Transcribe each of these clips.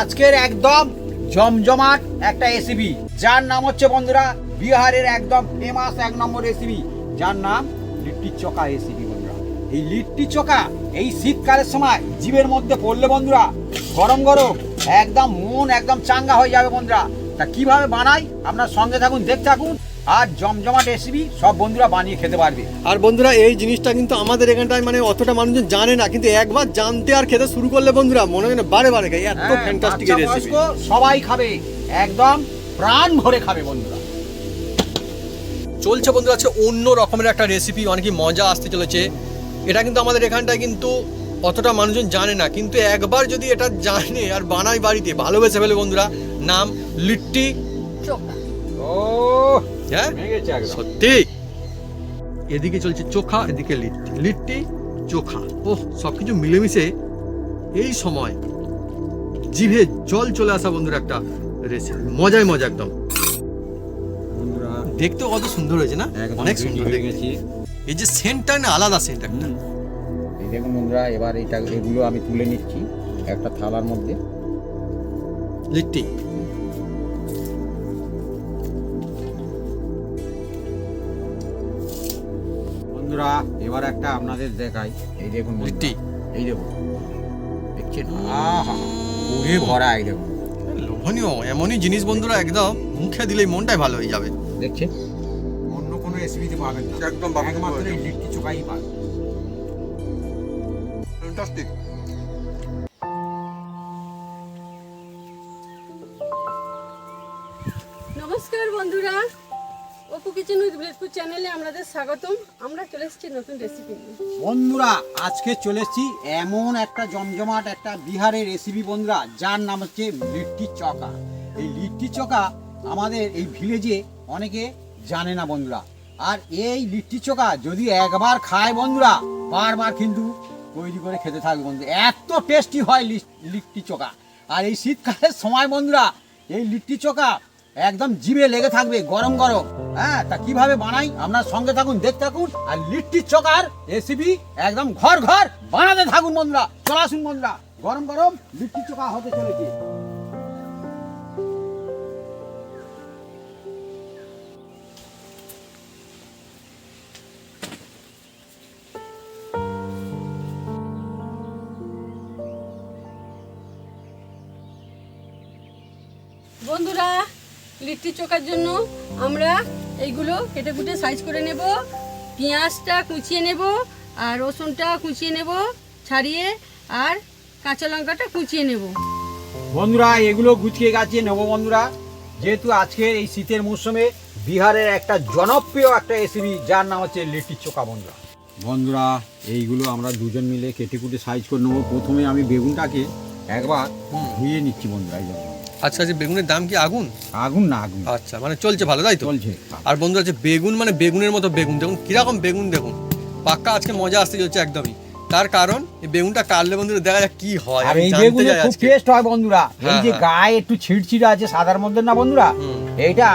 আজকের একদম জমজমাট একটা রেসিপি, যার নাম হচ্ছে বন্ধুরা বিহারের একদম ফেমাস এক নম্বর রেসিপি, যার নাম লিট্টি চোখা রেসিপি। বন্ধুরা এই লিট্টি চোখা এই শীতকালের সময় জিভের মধ্যে পড়লে বন্ধুরা গরম গরম একদম মন একদম চাঙ্গা হয়ে যাবে বন্ধুরা। তা কিভাবে বানাই আপনার সঙ্গে থাকুন, দেখতে থাকুন, আর জমজমাট রেসিপি সব বন্ধুরা বানিয়ে খেতে পারবে। আর বন্ধুরা এই জিনিসটা কিন্তু আমাদের এখানটায় মানে অতটা মানুষজন জানে না, কিন্তু একবার জানতে আর খেতে শুরু করলে বন্ধুরা মনে হয় না বারে বারে খাই, এত ফ্যান্টাস্টিক রেসিপি। সবাই খাবে, একদম প্রাণ ভরে খাবে বন্ধুরা। চলছে বন্ধুরা আছে অন্য রকমের একটা রেসিপি, অনেকই মজা আসতে চলেছে। এটা কিন্তু আমাদের এখানটায় কিন্তু অতটা মানুষজন জানে না, কিন্তু একবার যদি এটা জানে আর বানায় বাড়িতে ভালোবেসে ফেলে বন্ধুরা। নাম লিট্টি চোখা। ও হ্যাঁ সত্যি, এদিকে চলছে চোখা, এদিকে লিট্টি, লিট্টি চোখা, ওহ সবকিছু মিলেমিশে এই সময় জিভে জল চলে আসা বন্ধুরা একটা রেসিপি, মজায় মজা একদম। বন্ধুরা দেখতেও কত সুন্দর হয়েছে না, অনেক সুন্দর হয়ে গেছে। এই যে সেন্টটা না আলাদা সেন্ট একটা। এই দেখুন বন্ধুরা, এবার এগুলো আমি তুলে নিচ্ছি একটা থালার মধ্যে। লিট্টি বন্ধুরা এবার একটা আপনাদের দেখাই, এই দেখুন লিট্টি, এই দেখুন দেখছেন, আহা পুরে ভরা, এই দেখুন লোভনীয় এমনই জিনিস বন্ধুরা, একদম মুখে দিলেই মনটাই ভালো হয়ে যাবে। দেখছেন, অন্য কোনো রেসিপিতে পাবেন না, একদম একমাত্র এই লিট্টি চোখাই পাবেন। ফ্যান্টাস্টিক। নমস্কার বন্ধুরা, অপু কিচেন উইথ ভিলেজপুর চ্যানেলে আপনাদের স্বাগতম। আমরা চলে এসেছি নতুন রেসিপি নিয়ে। বন্ধুরা আজকে চলে এসেছি এমন একটা জমজমাট একটা বিহারের রেসিপি বন্ধুরা, যার নাম হচ্ছে লিট্টি চোখা। এই লিট্টি চোখা আমাদের এই ভিলেজে অনেকে জানে না বন্ধুরা। আর এই লিট্টি চোখা যদি একবার খায় বন্ধুরা বারবার কিন্তু তৈরি করে খেতে থাকবে বন্ধু, এত টেস্টি হয় লিট্টি চোখা। আর এই শীতকালের সময় বন্ধুরা এই লিট্টি চোখা একদম জিভে লেগে থাকবে গরম গরম। হ্যাঁ, তা কিভাবে বানাই আপনার সঙ্গে থাকুন, দেখতে থাকুন, আর লিট্টি চোখার রেসিপি একদম ঘর ঘর বানাতে থাকুন বন্ধুরা। চলে আসুন বন্ধুরা, গরম গরম লিট্টি চোখা হতে চলেছে। বন্ধুরা লিট্টি চোখার জন্য আমরা এইগুলো কেটে কুটে সাইজ করে নেব। পেঁয়াজটা কুচিয়ে নেব, আর রসুনটা কুচিয়ে নেব ছাড়িয়ে, আর কাঁচা লঙ্কাটা কুচিয়ে নেব। বন্ধুরা এগুলো গুছিয়ে গাছিয়ে নেবো বন্ধুরা, যেহেতু আজকের এই শীতের মৌসুমে বিহারের একটা জনপ্রিয় একটা রেসিপি, যার নাম হচ্ছে লিট্টি চোখা বন্ধুরা। বন্ধুরা এইগুলো আমরা দুজন মিলে কেটে কুটে সাইজ করে নেবো। প্রথমে আমি বেগুনটাকে একবার ধুয়ে নিচ্ছি বন্ধুরা। এই জন্য আচ্ছা, যে বেগুনের দাম কি আগুন? আগুন না আগুন, আচ্ছা মানে চলছে ভালো, তাই তো চলছে। আর বন্ধুরা যে বেগুন মানে বেগুনের মতো বেগুন, দেখুন কিরকম বেগুন, দেখুন পাক্কা আজকে মজা আসতে চলছে একদমই। তার কারণ এই বেগুনটা কাটলে বন্ধুরা দেখা যাক কি হয়। আর এই বেগুনে খুব টেস্ট হয় বন্ধুরা। এই যে হ্যাঁ। গায়ে একটু ছিড়ছিড়ে আছে সাদার মধ্যে না বন্ধুরা, এইটা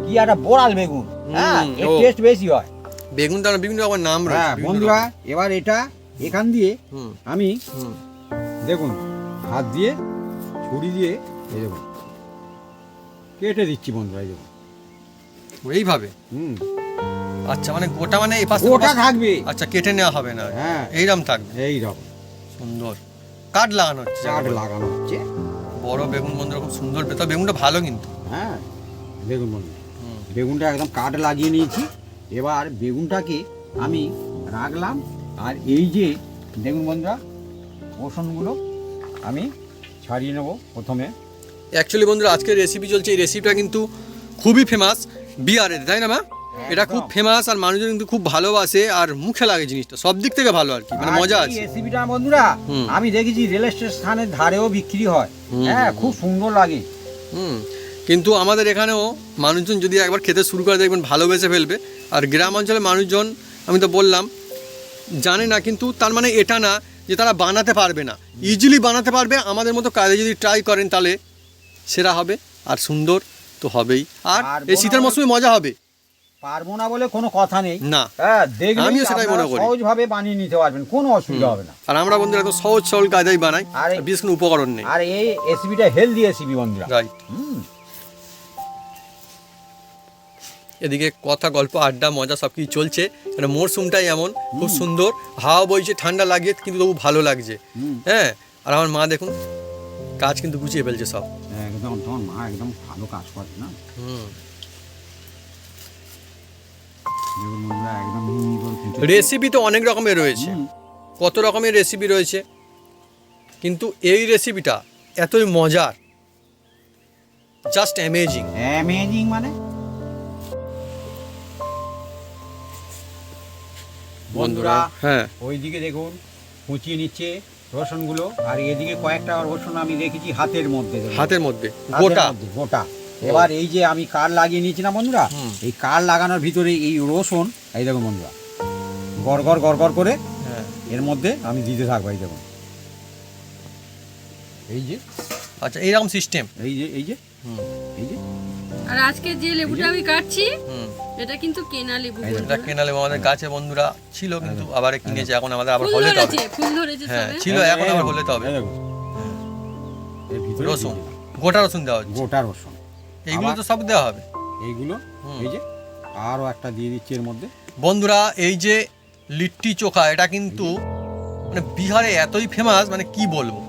কি একটা বোরাল বেগুন, হ্যাঁ এর টেস্ট বেশি হয়। বেগুনটা বিভিন্ন রকমের নাম হ্যাঁ রয়েছে বিভিন্ন বন্ধুরা, রকম। এবার এটা এখান দিয়ে হুম, আমি হুম। দেখুন হাত দিয়ে ছুরি দিয়ে এই দেখুন কেটে দিচ্ছি বন্ধুরা। এই দেখুন এইভাবে, আচ্ছা মানে গোটা মানে এই পাশে ওটা থাকবে, আচ্ছা কেটে নেওয়া হবে না, হ্যাঁ এইরকম থাকবে। এইরকম সুন্দর কাঠ লাগানো হচ্ছে, চাট লাগানো হচ্ছে। বড় বেগুন বন্ধুরা খুব সুন্দর, তো বেগুনটা ভালো কিন্তু। হ্যাঁ দেখুন বন্ধুরা, বেগুনটা একদম কাঠ লাগিয়ে নিয়েছি। এবার বেগুনটাকে আমি রাখলাম, আর এই যে দেখুন বন্ধুরা রসুনগুলো আমি ছাড়িয়ে নেব প্রথমে। অ্যাকচুয়ালি বন্ধুরা আজকের রেসিপি চলছে, এই রেসিপিটা কিন্তু খুবই ফেমাস বিহারের, তাই না মা? এটা খুব ফেমাস আর মানুষজন কিন্তু খুব ভালোবাসে, আর মুখে লাগে জিনিসটা সব দিক থেকে ভালো আর কি, মানে মজা আছে। রেসিপিটা বন্ধুরা আমি দেখেছি রেল স্টেশনের ধারেও বিক্রি হয়, হ্যাঁ খুব সুন্দর লাগে। কিন্তু আমাদের এখানেও মানুষজন যদি একবার খেতে শুরু করে দেখবেন ভালোবেসে ফেলবে। আর গ্রাম অঞ্চলের মানুষজন আমি তো বললাম জানে না, কিন্তু তার মানে এটা না যে তারা বানাতে পারবে না, ইজিলি বানাতে পারবে। আমাদের মতো কাজে যদি ট্রাই করেন তাহলে সেরা হবে, আর সুন্দর তো হবেই, আর এই শীতের মৌসুমে মজা হবে। পারবো না বলে কোনো কথা নেই। না, হ্যাঁ, দেখবেন আমিও সেটাই মনে করি। সহজভাবে বানিয়ে নিতে পারবেন, কোনো অসুবিধা হবে না। আর আমরা বন্ধুরা এত সহজ সরল কায়দায় বানাই, আর আর বিশেষ কোনো উপকরণ নেই। আর এই রেসিপিটা হেলদি রেসিপি বন্ধুরা। রাইট। এদিকে কথা, গল্প, আড্ডা, মজা সব কিছু চলছে। মানে মরশুমটাই এমন, খুব সুন্দর, হাওয়া বইছে, ঠান্ডা লাগে কিন্তু তবু ভালো লাগছে। হ্যাঁ, আর আমার মা দেখুন কাজ কিন্তু গুছিয়ে ফেলছে সব। একদম তোমার মা একদম ভালো কাজ করে না। দেখুন বন্ধুরা, একদম মিহি করে কুচি। রেসিপি তো অনেক রকমের রয়েছে, কত রকমের রেসিপি রয়েছে, কিন্তু এই রেসিপিটা এতই মজার, জাস্ট অ্যামেজিং। অ্যামেজিং মানে বন্ধুরা, হ্যাঁ, ওইদিকে দেখুন কুচিয়ে নিচ্ছে রসুনগুলো, আর এদিকে কয়েকটা রসুন আমি রেখেছি হাতের মধ্যে, দেখুন। হাতের মধ্যে হাতের গোটা। মধ্যে গোটা। এবার এই যে আমি কার লাগিয়ে নিয়েছি না বন্ধুরা, এই কার লাগানোর ভিতরে এই রসুন, এই দেখুন বন্ধুরা, গড় গড় করে হ্যাঁ, এর মধ্যে আমি দিতে থাকবো। এই দেখুন, এই যে আচ্ছা, এইরকম সিস্টেম। এই যে এই যে এই যে আর আজকে যে লেবুটা আমি কাটছি এটা কিন্তু কেনা লেবু। এটা কেনা লেবু আমাদের গাছে বন্ধুরা ছিল, কিন্তু আবার কিনেছে, এখন আমাদের আবার ফুল হলে তো হবে। ধরেছে, ফুল ধরেছে হ্যাঁ, সবে। ছিল, এখন আবার হলে তো হবে। এই দেখুন, এর ভিতরে রসুন, দিয়ে দিলাম। গোটা রসুন দেওয়া হচ্ছে। গোটা রসুন এইগুলো আবার- তো সব দেওয়া হবে এইগুলো, এই যে আরও একটা দিয়ে দিচ্ছি এর মধ্যে। বন্ধুরা। এই যে লিট্টি চোখা, এটা কিন্তু মানে বিহারে এতই ফেমাস, মানে কি বলবো,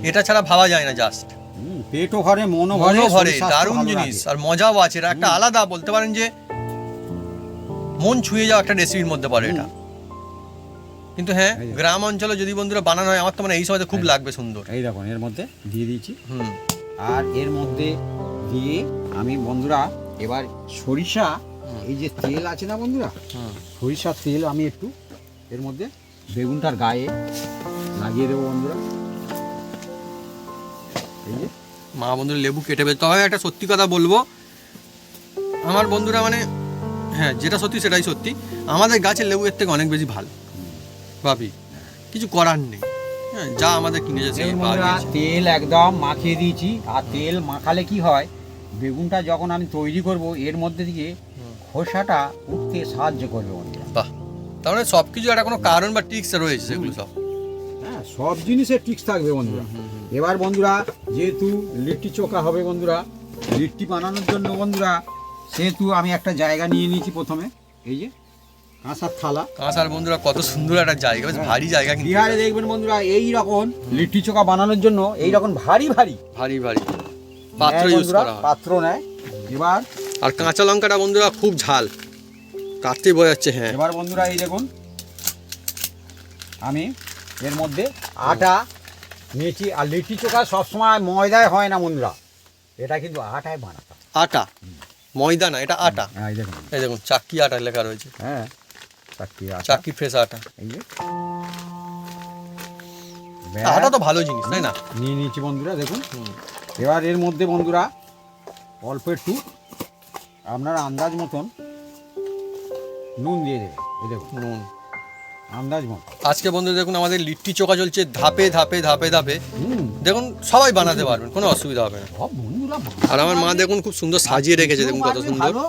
এটা ছাড়া ভাবা যায় না। জাস্ট পেটও ভরে, মনও মনও ভরে, শরীর স্বাস্থ্য দারুণ ভালো জিনিস, রাখে। আর মজাও আছে। এটা একটা আলাদা, বলতে পারেন যে মন ছুঁয়ে যাওয়া একটা রেসিপির মধ্যে পড়ে এটা। কিন্তু হ্যাঁ, এই যে। গ্রাম অঞ্চলে যদি বন্ধুরা বানানো হয়, আমার তো মানে এই সময়তে খুব লাগবে সুন্দর। এই দেখুন, এর মধ্যে দিয়ে দিয়েছি। হুম, আর এর মধ্যে দিয়ে আমি বন্ধুরা এবার সরিষা, এই যে তেল আছে না বন্ধুরা, সরিষার তেল আমি একটু এর মধ্যে বেগুনটার গায়ে লাগিয়ে দেবো বন্ধুরা। এই যে মা বন্ধুরা লেবু কেটে ফেলতে। তবে একটা সত্যি কথা বলবো, আমার বন্ধুরা মানে হ্যাঁ, যেটা সত্যি সেটাই সত্যি, আমাদের গাছের লেবু এর থেকে অনেক বেশি ভালো ভাবি, কিছু করার নেই। হ্যাঁ, যা আমাদের কিনেছে সেই দেখুন পাওয়া বন্ধুরা, গিয়েছে। তেল একদম মাখিয়ে দিয়েছি। আর তেল মাখালে কি হয়, বেগুনটা যখন আমি তৈরি করব এর মধ্যে দিয়ে খোসাটা উঠতে সাহায্য করবে বন্ধুরা। বাহ, তার মানে সব কিছু একটা কোনো কারণ বা টিক্স রয়েছে, সেগুলো সব। হ্যাঁ, সব জিনিসের টিক্স থাকবে বন্ধুরা। এবার বন্ধুরা, যেহেতু লিট্টি চোখা হবে বন্ধুরা, লিট্টি বানানোর জন্য বন্ধুরা, সেহেতু আমি একটা জায়গা নিয়ে নিয়েছি প্রথমে, এই যে কাঁসার থালা। কাঁসার বন্ধুরা কত সুন্দর একটা জায়গা, বেশ ভারী জায়গা কিন্তু। বিহারে দেখবেন বন্ধুরা, এই রকম লিট্টি চোখা বানানোর জন্য এই রকম ভারী ভারী ভারী ভারী পাত্র নেয় ইউজ বন্ধুরা, করা হয়। পাত্র নেয়। এবার আর কাঁচা লঙ্কাটা বন্ধুরা খুব ঝাল, তাতেই বোঝা যাচ্ছে। হ্যাঁ, এবার বন্ধুরা এই দেখুন, আমি এর মধ্যে আটা নিয়েছি। আর লিট্টি চোখা সবসময় ময়দায় হয় না বন্ধুরা, এটা কিন্তু আটায় বানাতে হয়। আটা, ময়দা না, এটা আটা। হ্যাঁ, এই দেখুন, এই দেখুন, চাক্কি আটা লেখা রয়েছে, হ্যাঁ, চারটি আটা। চাক্কি ফ্রেশ আটা। এই যে আটা তো ভালো জিনিস, তাই না? নিয়ে নিয়েছি বন্ধুরা, দেখুন। এবার এর মধ্যে বন্ধুরা অল্প একটু আপনার আন্দাজ মতন নুন দিয়ে দেবেন। এই দেখুন, নুন আন্দাজ মতো। আজকে বন্ধু দেখুন আমাদের লিট্টি চোখা চলছে ধাপে ধাপে ধাপে ধাপে। দেখুন সবাই বানাতে পারবেন, কোনো অসুবিধা হবে না। সব বন্ধুরা আর আমার মা দেখুন খুব সুন্দর সাজিয়ে রেখেছে, দেখুন কত সুন্দর। ভালো,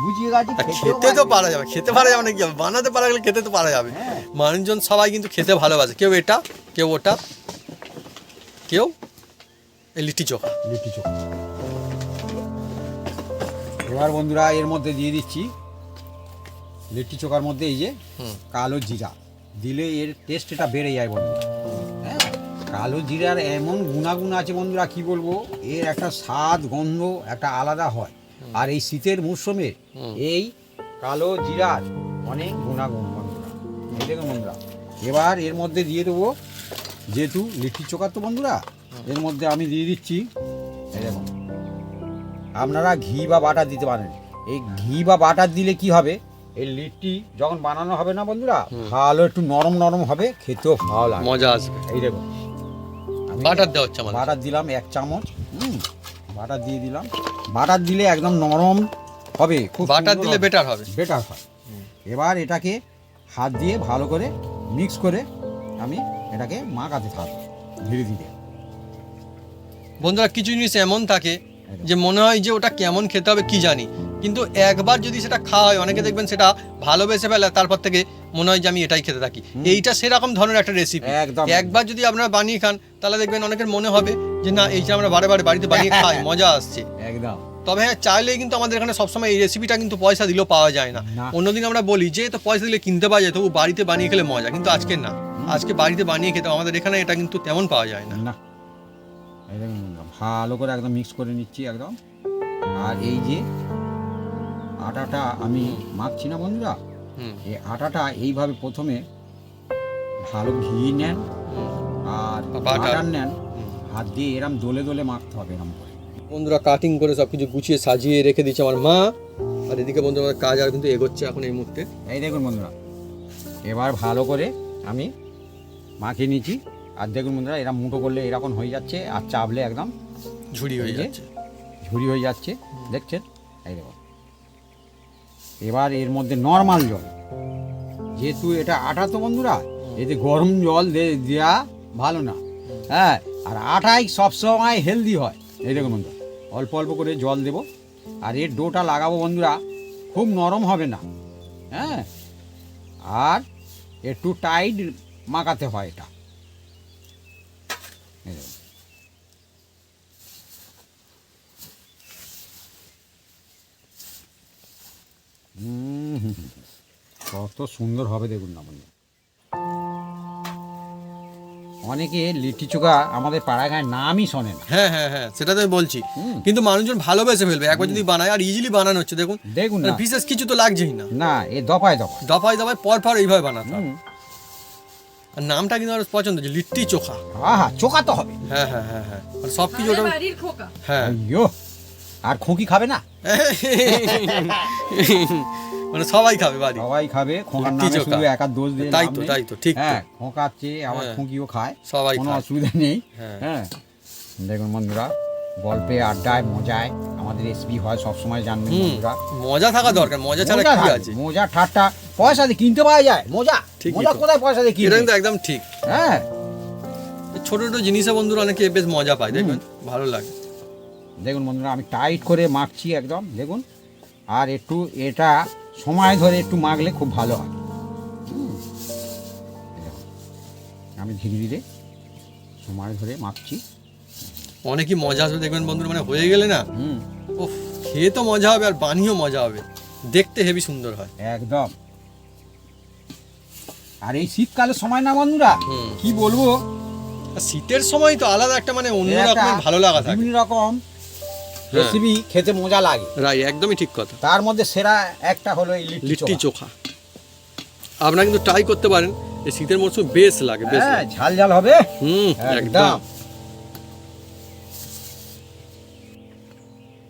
বুঝিয়ে গেছি। আর খেতে তো পারা যাবে, খেতে পারা যাবে না কি হবে, বানাতে পারা গেলে খেতে তো পারা যাবে। হ্যাঁ। মানুষজন সবাই কিন্তু খেতে ভালোবাসে, কেউ এটা, কেউ ওটা, কেউ এই লিট্টি চোখা। লিট্টি চোখা। এবার বন্ধুরা এর মধ্যে দিয়ে দিচ্ছি লিট্টি চোখার মধ্যে এই যে কালো জিরা দিলে এর টেস্ট এটা বেড়ে যায় বন্ধুরা। হ্যাঁ, কালো জিরার এমন গুণাগুণ আছে বন্ধুরা, কি বলবো, এর একটা স্বাদ গন্ধ একটা আলাদা হয়। আর এই শীতের মরশুমে এই কালো জিরার অনেক গুণাগুণ বন্ধুরা। এই দেখুন বন্ধুরা, এবার এর মধ্যে দিয়ে দেবো, যেহেতু লিট্টি চোখা তো বন্ধুরা, এর মধ্যে আমি দিয়ে দিচ্ছি, এই দেখুন, আপনারা ঘি বা বাটার দিতে পারেন। এই ঘি বা বাটার দিলে কি হবে, এই লিট্টি যখন বানানো হবে না বন্ধুরা, ভালো একটু নরম নরম হবে, খেতেও ভালো লাগে, মজা আসবে। এই দেখুন, আমি বাটার দেওয়া হচ্ছে আমাদের। বাটার দিলাম 1 চামচ। বাটার দিয়ে দিলাম। বাটার দিলে একদম নরম হবে, খুব বাটার দিলে বেটার হবে। বেটার হয়। এবার এটাকে হাত দিয়ে ভালো করে মিক্স করে আমি এটাকে মাখাতে থাকবো ধীরে ধীরে। বন্ধুরা কিছু জিনিস এমন থাকে যে মনে হয় যে ওটা কেমন খেতে হবে কি জানি, কিন্তু একবার যদি সেটা খাওয়া হয়, অনেকে দেখবেন সেটা ভালোবেসে ফেলে, তারপর থেকে মনে হয় যে আমি এটাই খেতে থাকি। এইটা সেরকম ধরনের একটা রেসিপি। একদম। একবার যদি আপনারা বানিয়ে খান তাহলে দেখবেন অনেকের মনে হবে যে না, এইটা আমরা বারে বারে বাড়িতে বানিয়ে খাই, মজা আসছে। একদম। তবে হ্যাঁ, চাইলেই কিন্তু আমাদের এখানে সবসময় এই রেসিপিটা কিন্তু পয়সা দিলেও পাওয়া যায় না। না। অন্যদিন আমরা বলি যে তো পয়সা দিলে কিনতে পাওয়া যায়, তবু বাড়িতে বানিয়ে খেলে মজা, কিন্তু আজকে না। আজকে বাড়িতে বানিয়ে খেতে আমাদের এখানে এটা কিন্তু তেমন পাওয়া যায় না। না, এই দেখুন বন্ধুরা, ভালো করে একদম মিক্স করে নিচ্ছি একদম। আর এই যে আটাটা আমি মাখছি না বন্ধুরা, হুম। এই আটাটা এইভাবে প্রথমে ভালো ঘি নেন আর বাটার। বাটার নেন, হাত দিয়ে এরম দোলে দোলে মাখতে হবে এরম করে। বন্ধুরা কাটিং করে সব কিছু গুছিয়ে সাজিয়ে রেখে দিচ্ছে আমার মা। আর এদিকে বন্ধুরা আমাদের কাজ আর কিন্তু এগোচ্ছে এখন এই মুহূর্তে। এই দেখুন বন্ধুরা, এবার ভালো করে আমি মাখিয়ে নিচ্ছি। আর দেখুন বন্ধুরা, এরা মুঠো করলে এরকম হয়ে যাচ্ছে, আর চাপলে একদম ঝুড়ি হয়ে এই যে যাচ্ছে। ঝুড়ি হয়ে যাচ্ছে, দেখছেন? এই দেখুন, এবার এর মধ্যে নর্মাল জল, যেহেতু এটা আটা তো বন্ধুরা, এতে গরম জল দেওয়া ভালো না। হ্যাঁ, আর আটাই সবসময় হেলদি হয়। এই দেখুন বন্ধুরা, অল্প অল্প করে জল দেব। আর এর ডোটা লাগাবো বন্ধুরা, খুব নরম হবে না। হ্যাঁ, আর একটু টাইট মাখাতে হয় এটা। এই দেখুন। কত সুন্দর হবে দেখুন না বন্ধু। অনেকে লিট্টি চোখা আমাদের পাড়ায় গায়ে নামই শোনে না। হ্যাঁ হ্যাঁ হ্যাঁ, সেটা তো আমি বলছি। কিন্তু মানুষজন ভালোবেসে ফেলবে একবার যদি বানায়, আর ইজিলি বানানো হচ্ছে। দেখুন দেখুন না, বিশেষ কিছু তো লাগছেই না। না এ দফায় দফায়। দফায় দফায় পর পর এইভাবে বানাতে হবে। আর নামটা কিন্তু আমার পছন্দ, যে লিট্টি চোখা। আহা, চোখা তো হবে। হ্যাঁ হ্যাঁ হ্যাঁ হ্যাঁ, আর সব কিছু ওটা। আমাদের বাড়ির খোকা। হ্যাঁ আইয়ো, আর খুঁকি খাবে না? মানে সবাই খাবে বাড়ি। সবাই খাবে। খোকার লিট্টি নামে চোখা। শুধু একা দোষ দিয়ে তাই লাভ তো, নেই। তাই তো, ঠিক তো। হ্যাঁ, খোকাচ্ছে আবার হ্যাঁ। খুঁকিও খায়, সবাই কোনো খায়। অসুবিধা নেই। হ্যাঁ। হ্যাঁ, দেখুন বন্ধুরা, গল্পে আড্ডায় মজায় আমাদের রেসিপি হয় সবসময়, জানবেন বন্ধুরা। মজা থাকা দরকার, মজা ছাড়া মজা কি থাকে, আছে? মজা ঠাট্টা পয়সা দিয়ে কিনতে পাওয়া যায়। মজা, ঠিকই মজা তো। কোথায় পয়সা দিয়ে এটা কিনবে? কিন্তু একদম ঠিক। হ্যাঁ, ছোট ছোট জিনিসে বন্ধুরা অনেকে বেশ মজা পায়, দেখবেন ভালো লাগে। দেখুন বন্ধুরা, আমি টাইট করে মাখছি একদম, দেখুন। আর একটু এটা সময় ধরে একটু মাখলে খুব ভালো হয়। এই দেখুন, আমি ধীরে ধীরে সময় ধরে মাখছি। অনেকই মজা আসবে দেখবেন বন্ধুরা, মানে হয়ে গেলে না, হুম, ও খেয়ে তো মজা হবে আর বানিয়েও মজা হবে, দেখতে হেভি সুন্দর হয়। একদম। আর এই শীতকালের সময় না বন্ধুরা, হুম। কি বলবো, আর শীতের সময় তো আলাদা একটা মানে অন্য একটা রকমের ভালো লাগা থাকে। বিভিন্ন রকম রেসিপি খেতে মজা লাগে। রাই, একদমই ঠিক কথা। তার মধ্যে সেরা একটা হলো এই লিট্টি লিট্টি চোখা। চোখা আপনারা কিন্তু ট্রাই করতে পারেন, এই শীতের মরশুমে বেশ লাগে, বেশ হ্যাঁ, লাগে। ঝাল ঝাল হবে একদম। একদম।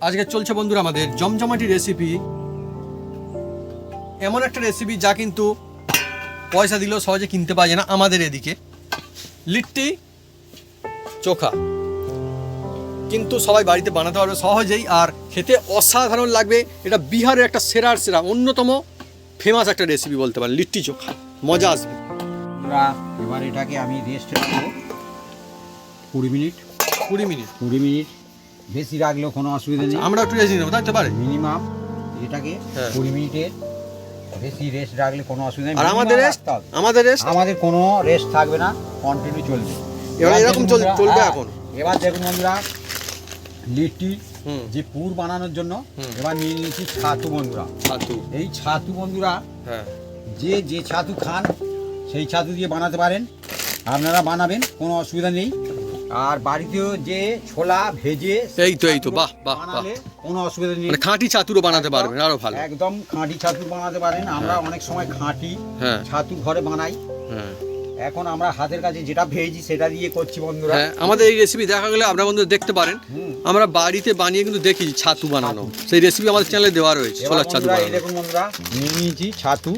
আজকে চলছে বন্ধুরা আমাদের জমজমাটি রেসিপি, এমন একটা রেসিপি যা কিন্তু পয়সা দিলেও সহজে কিনতে পাওয়া যায় না আমাদের এদিকে। লিট্টি চোখা কিন্তু সবাই বাড়িতে বানাতে পারবে সহজেই, আর খেতে অসাধারণ লাগবে। এটা বিহারের একটা সেরার সেরা অন্যতম ফেমাস একটা রেসিপি বলতে পারেন, লিট্টি চোখা। মজা আসবে। বন্ধুরা, এবার এটাকে আমি রেস্টে রাখবো 20 মিনিট। 20 মিনিট 20 মিনিট বেশি রাখলেও কোনো অসুবিধা নেই। আমরা একটু রেসি নেবো, তাই পারে। মিনিমাম এটাকে হ্যাঁ। 20 মিনিটের বেশি রেস্ট রাখলে কোনো অসুবিধা নেই। আর আমাদের Minimum রেস্ট, রাখতে হবে। আমাদের রেস্ট আমাদের কোনো রেস্ট থাকবে না, কন্টিনিউ চলবে। এবার এরকম দেখুন চলবে বন্ধুরা, এখন। এবার দেখুন বন্ধুরা, লিট্টি হুম। যে পুর বানানোর জন্য হুম। এবার নিয়ে নিয়েছি ছাতু বন্ধুরা। ছাতু। এই ছাতু বন্ধুরা, হ্যাঁ, যে ছাতু খান সেই ছাতু দিয়ে বানাতে পারেন, আপনারা বানাবেন, কোনো অসুবিধা নেই। আর বাড়িতেও যে ছোলা ভেজে এই তো বাহ বাহ বাহ, বানালে কোনো অসুবিধা নেই। মানে খাঁটি ছাতুরও বানাতে পারবেন, আরো ভালো। একদম খাঁটি ছাতু বানাতে পারেন। আমরা অনেক সময় খাঁটি হ্যাঁ ছাতু ঘরে বানাই। হ্যাঁ এখন আমরা হাতের কাছে যেটা ভেজি সেটা দিয়ে করছি বন্ধুরা। হ্যাঁ, আমাদের এই রেসিপি দেখা গেলে আপনারা বন্ধুরা দেখতে পারেন। হুম। আমরা বাড়িতে বানিয়ে কিন্তু দেখি ছাতু বানানো, সেই রেসিপি আমাদের চ্যানেলে দেওয়া রয়েছে, এবার ছোলার ছাতু বন্ধুরা, এই বানানো। দেখুন বন্ধুরা, নিয়ে নিয়েছি ছাতু।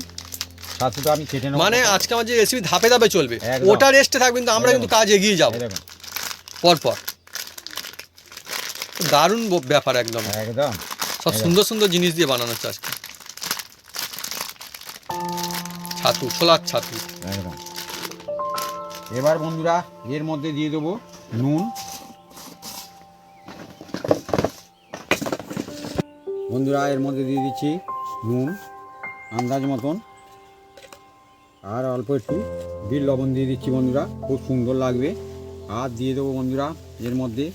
ছাতুটা আমি কেটে নেব। মানে আজকে আমার যে রেসিপি ধাপে ধাপে চলবে, একদম। ওটা রেস্টে থাকবে, কিন্তু আমরা কিন্তু কাজ এগিয়ে যাবো এই দেখুন, পর পর। দারুণ ব্যাপার একদম, একদম সব সুন্দর সুন্দর জিনিস দিয়ে বানানো হচ্ছে আজকে। ছাতু, ছোলার ছাতু। একদম। এবার বন্ধুরা এর মধ্যে দিয়ে দেবো নুন। বন্ধুরা এর মধ্যে দিয়ে দিচ্ছি নুন আন্দাজ মতন, আর অল্প একটু বিট লবণ দিয়ে দিচ্ছি বন্ধুরা, খুব সুন্দর লাগবে। আর দিয়ে দেবো বন্ধুরা এর মধ্যে,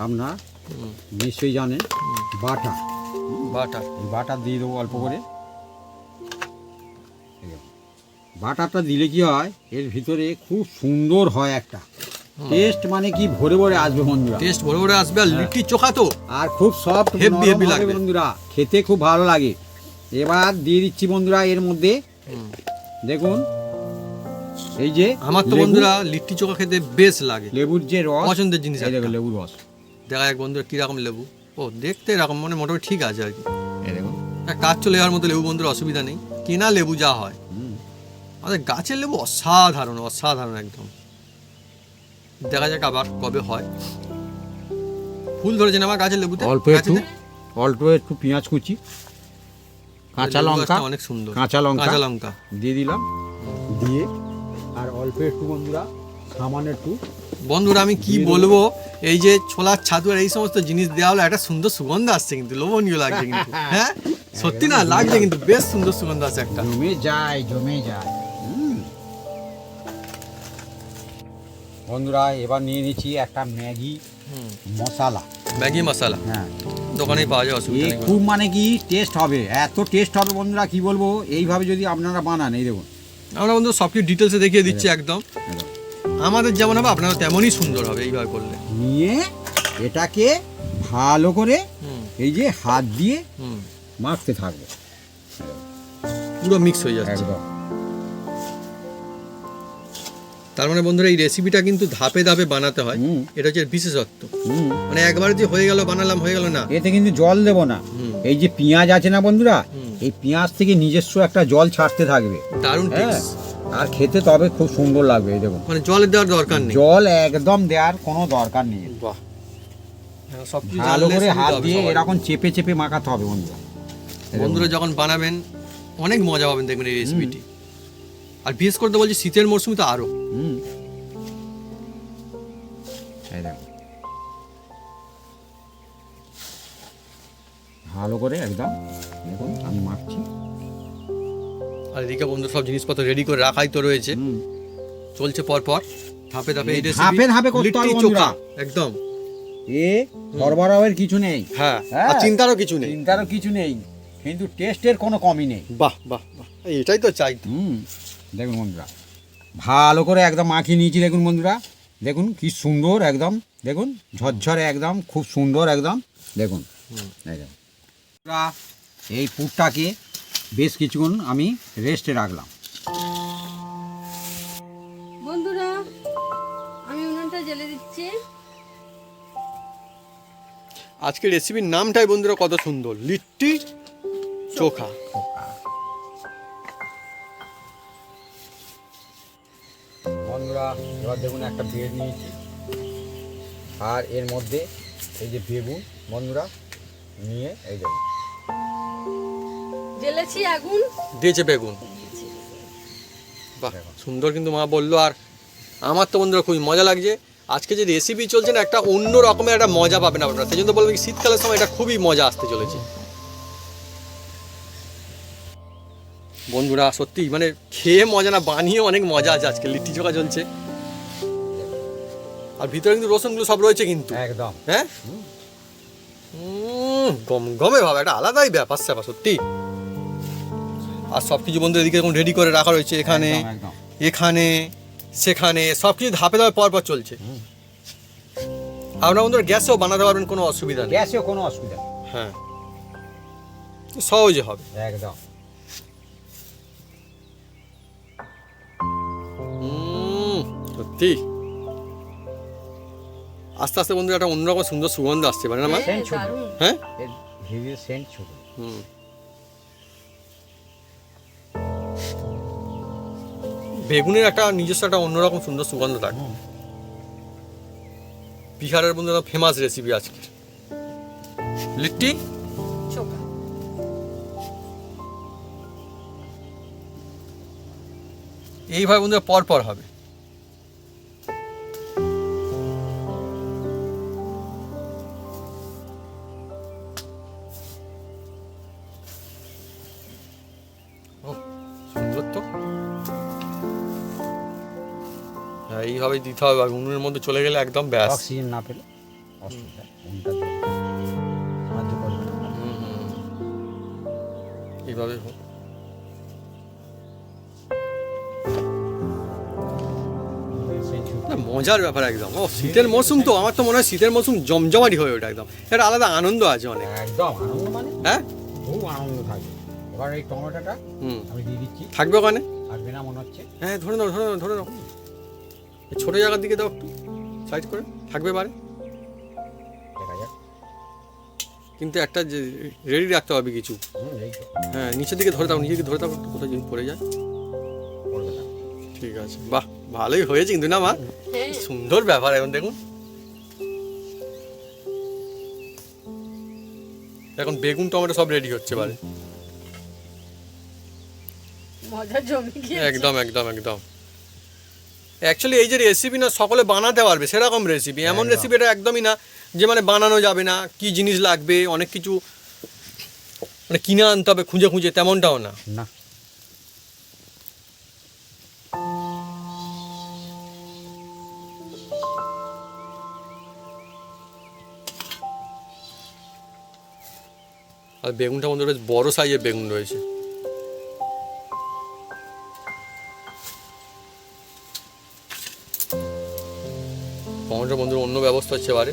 আপনার নিশ্চয়ই জানেন, বাটা। বাটার বাটার দিয়ে দেবো অল্প করে। বাটারটা দিলে কি হয়, এর ভিতরে খুব সুন্দর হয় একটা টেস্ট, মানে কি ভরে ভরে আসবে বন্ধুরা, টেস্ট ভরে ভরে আসবে। আর লিট্টি চোখা তো আর খুব সফট হেভি হেভি লাগবে বন্ধুরা, খেতে খুব ভালো লাগে। এবার দিয়ে দিচ্ছি বন্ধুরা এর মধ্যে, দেখুন এই যে আমার তো বন্ধুরা লিট্টি চোখা খেতে বেশ লাগে, লেবুর যে রস, পছন্দের জিনিস এই দেখো একটা। লেবুর রস, দেখা যাক বন্ধুরা কিরকম লেবু। ও দেখতে এরকম মানে মোটামুটি ঠিক আছে আর কি, এই দেখুন। কাজ চলে যাওয়ার মতো লেবু বন্ধুরা, অসুবিধা নেই। কেনা লেবু যা হয়, আমাদের গাছের লেবু অসাধারণ অসাধারণ একদম। দেখা যাক আবার কবে হয়। ফুল ধরেছে না আমার গাছের লেবুতে, অল্প একটু পেঁয়াজ কুচি, কাঁচা লেবু লঙ্কা, গাছটা অনেক সুন্দর। কাঁচা কাঁচা লঙ্কা দিয়ে দিলাম, দিয়ে আর অল্প একটু বন্ধুরা সামান্য একটু, বন্ধুরা আমি কি বলবো, এই যে ছোলার ছাতু আর এই সমস্ত জিনিস দেওয়া হলো, একটা সুন্দর সুগন্ধ আসছে কিন্তু, লোভনীয় লাগছে কিন্তু। হ্যাঁ সত্যি না, লাগছে কিন্তু, বেশ সুন্দর সুগন্ধ আছে একটা। জমে যায়। বন্ধুরা এবার নিয়ে নিচ্ছি একটা ম্যাগি মশলা। ম্যাগি মশলা হ্যাঁ, দোকানেই পাওয়া যায়, অসুবিধা এই নেই। খুব মানে কি টেস্ট হবে, এত টেস্ট হবে বন্ধুরা কি বলবো, এইভাবে যদি আপনারা বানান, এই দেখুন আমরা বন্ধু সব কিছু ডিটেলসে দেখিয়ে দিচ্ছি একদম। আমাদের যেমন হবে আপনারা তেমনই সুন্দর হবে এইভাবে করলে। নিয়ে এটাকে ভালো করে হুম এই যে হাত দিয়ে হুম মাখতে থাকবে, পুরো মিক্স হয়ে যাচ্ছে। একদম। তার মানে বন্ধুরা এই রেসিপিটা কিন্তু ধাপে ধাপে বানাতে হয়, হুম। এটা হচ্ছে এর বিশেষত্ব। হুম। মানে একবারে যে হয়ে গেল বানালাম হয়ে গেল না। এতে কিন্তু জল দেব না, হুম। এই যে পেঁয়াজ আছে না বন্ধুরা, হুম। এই পেঁয়াজ থেকে নিজস্ব একটা জল ছাড়তে থাকবে, দারুণ হ্যাঁ, টেস্ট। আর খেতে তবে খুব সুন্দর লাগবে। এই দেখুন, মানে জলের দেওয়ার দরকার নেই। জল একদম দেওয়ার কোনো দরকার নেই, বাহ, হ্যাঁ, সবকিছু ভালো জানলে করে সুবিধা হাত হবে দিয়ে সবার। এরকম চেপে চেপে মাখাতে হবে বন্ধুরা। বন্ধুরা যখন বানাবেন অনেক মজা পাবেন দেখবেন এই রেসিপিটি। আর বিশেষ করে তো বলছি শীতের মরশুমে তো আরো। হুম, এই দেখুন, ভালো করে একদম দেখুন আমি মাখছি। আর এদিকে বন্ধু সব জিনিসপত্র রেডি করে রাখাই তো রয়েছে, হুম। চলছে পর পর ধাপে ধাপে এই রেসিপি। ধাপে ধাপে করতে হবে বন্ধুরা, একদম। এ সরবরাহের কিছু নেই, হ্যাঁ, হ্যাঁ। আর চিন্তারও কিছু নেই। চিন্তারও কিছু নেই, কিন্তু টেস্টের কোনো কমই নেই। বাহ বাহ বাহ, এটাই তো চাই। দেখুন বন্ধুরা, ভালো করে একদম মাখিয়ে নিয়েছি, দেখুন বন্ধুরা, দেখুন কি সুন্দর একদম, দেখুন ঝরঝরে একদম, খুব সুন্দর একদম, দেখুন এই দেখুন। বন্ধুরা, এই পুরটাকে বেশ কিছুক্ষণ আমি রেস্টে রাখলাম। বন্ধুরা আমি উনুনটা জ্বেলে দিচ্ছি। আজকের রেসিপির নামটাই বন্ধুরা কত সুন্দর, লিট্টি চোখা। বন্ধুরা এবার দেখুন একটা ব্রেড নিয়েছি, আর এর মধ্যে এই যে বেগুন বন্ধুরা নিয়ে, এই দেখুন জ্বেলেছি আগুন। দিয়েছে বেগুন, বাহ সুন্দর কিন্তু মা বললো। আর আমার তো বন্ধুরা খুবই মজা লাগছে। আজকে যে রেসিপি চলছে না, একটা অন্য রকমের একটা মজা পাবেন আপনারা, সেই জন্য বলবো কি শীতকালের সময় এটা খুবই মজা আসতে চলেছে বন্ধুরা। সত্যি মানে খেয়ে মজা না, বানিয়ে অনেক মজা আছে। আজকে লিট্টি চোখা চলছে, আর ভিতরে কিন্তু রসুনগুলো সব রয়েছে কিন্তু, একদম। হ্যাঁ গম গমে ভাবে একটা আলাদাই ব্যাপার স্যাপার সত্যি। আর সব কিছু বন্ধু এদিকে এখন রেডি করে রাখা রয়েছে, এখানে একদম। এখানে সেখানে সব কিছু ধাপে ধাপে পর পর চলছে। আপনারা বন্ধুরা গ্যাসেও বানাতে পারবেন, কোনো অসুবিধা নেই। গ্যাসেও কোনো অসুবিধা নেই, হ্যাঁ সহজে হবে একদম। সত্যি আস্তে আস্তে বন্ধুরা একটা অন্যরকম সুন্দর সুগন্ধ আসছে পারে না মা? সেন্ট ছুটবে, দারুণ। হ্যাঁ এর হেভি সেন্ট ছুটবে। হুম। বেগুনের একটা নিজস্ব একটা অন্যরকম সুন্দর সুগন্ধ থাকে। বিহারের বন্ধুরা ফেমাস রেসিপি আজকে লিট্টি চোখা। এইভাবে বন্ধুরা পর পর হবে। এইভাবে দিতে হবে, আর উনুনের মধ্যে চলে গেলে একদম ব্যাস। অক্সিজেন না পেলে অসুবিধা, উনটা দিয়ে সাহায্য করবে না। এইভাবে হোক। না, মজার ব্যাপার একদম। ও শীতের মৌসুম তো, আমার তো মনে হয় শীতের মৌসুম জমজমাটি হয়ে ওঠে একদম, একটা আলাদা আনন্দ আছে অনেক। একদম আনন্দ, মানে হ্যাঁ, খুব আনন্দ থাকে। এবার এই টমেটোটা আমি দিয়ে দিচ্ছি। থাকবে ওখানে? থাকবে না মনে হচ্ছে। হ্যাঁ, ধরে নাও ধরে নাও ধরে নাও, এই ছোটো জায়গার দিকে দাও একটু সাইড করে, থাকবে পারে। দেখা যাক। কিন্তু একটা যে রেডি রাখতে হবে কিছু। এই তো হ্যাঁ, নিচের দিকে ধরে দাও, নিচের দিকে ধরে দাও একটু, কোথায় যদি পড়ে যায়। করবে না। ঠিক আছে, বাহ, ভালোই হয়েছে কিন্তু না মা? হ্যাঁ সুন্দর ব্যাপার। এখন দেখুন, এখন বেগুন টমেটো সব রেডি হচ্ছে এবারে। মজা জমে গিয়ে একদম একদম একদম। অ্যাকচুয়ালি এই যে রেসিপি না সকলে বানাতে পারবে সেরকম রেসিপি, এমন একদম। রেসিপি এটা একদমই না যে মানে বানানো যাবে না, কি জিনিস লাগবে অনেক কিছু মানে কিনে আনতে হবে খুঁজে খুঁজে, তেমনটাও না। না, আর বেগুনটা মধ্যে বেশ বড় সাইজের বেগুন রয়েছে। টমেটোর বন্ধুর অন্য ব্যবস্থা হচ্ছে এবারে।